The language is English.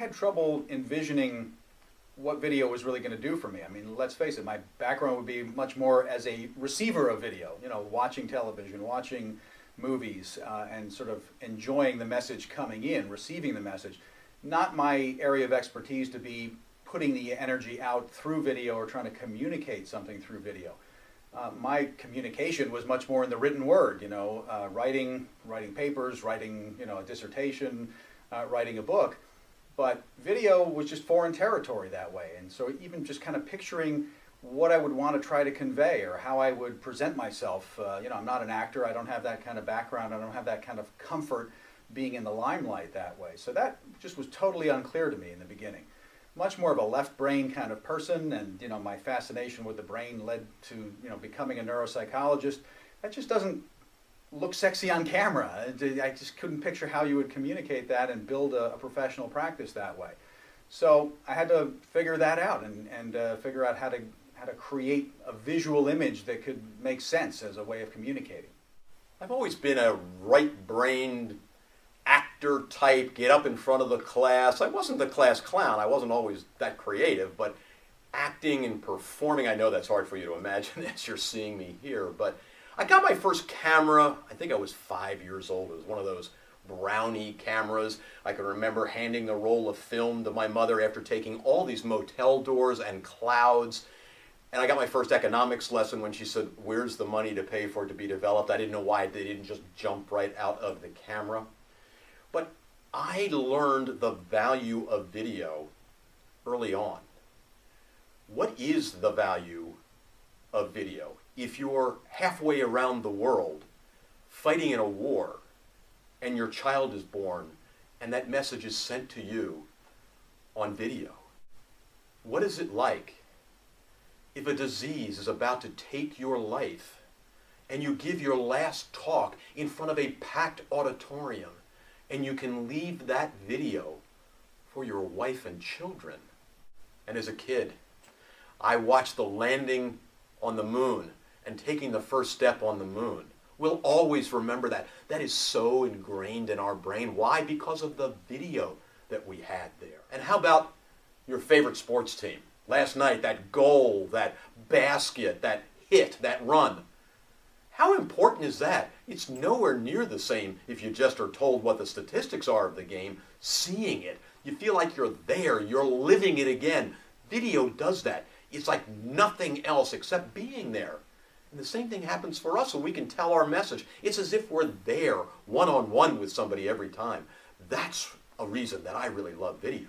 had trouble envisioning what video was really going to do for me. I mean, let's face it, my background would be much more as a receiver of video, you know, watching television, watching movies, and sort of enjoying the message coming in, receiving the message. Not my area of expertise to be putting the energy out through video or trying to communicate something through video. My communication was much more in the written word, you know, writing papers, writing, you know, a dissertation, writing a book. But video was just foreign territory that way. And so even just kind of picturing what I would want to try to convey or how I would present myself, you know, I'm not an actor, I don't have that kind of background, I don't have that kind of comfort being in the limelight that way. So that just was totally unclear to me in the beginning. Much more of a left brain kind of person, and you know, my fascination with the brain led to, you know, becoming a neuropsychologist. That just doesn't look sexy on camera. I just couldn't picture how you would communicate that and build a professional practice that way. So I had to figure that out and figure out how to create a visual image that could make sense as a way of communicating. I've always been a right-brained actor type, get up in front of the class. I wasn't the class clown. I wasn't always that creative, but acting and performing, I know that's hard for you to imagine as you're seeing me here, but I got my first camera, I think I was 5 years old. It was one of those Brownie cameras. I can remember handing the roll of film to my mother after taking all these motel doors and clouds. And I got my first economics lesson when she said, "Where's the money to pay for it to be developed?" I didn't know why they didn't just jump right out of the camera. But I learned the value of video early on. What is the value of video? If you're halfway around the world fighting in a war and your child is born and that message is sent to you on video, what is it like if a disease is about to take your life and you give your last talk in front of a packed auditorium and you can leave that video for your wife and children? And as a kid, I watched the landing on the moon and taking the first step on the moon. We'll always remember that. That is so ingrained in our brain. Why? Because of the video that we had there. And how about your favorite sports team? Last night, that goal, that basket, that hit, that run. How important is that? It's nowhere near the same if you just are told what the statistics are of the game. Seeing it, you feel like you're there, you're living it again. Video does that. It's like nothing else except being there. And the same thing happens for us when we can tell our message. It's as if we're there, one-on-one with somebody every time. That's a reason that I really love video.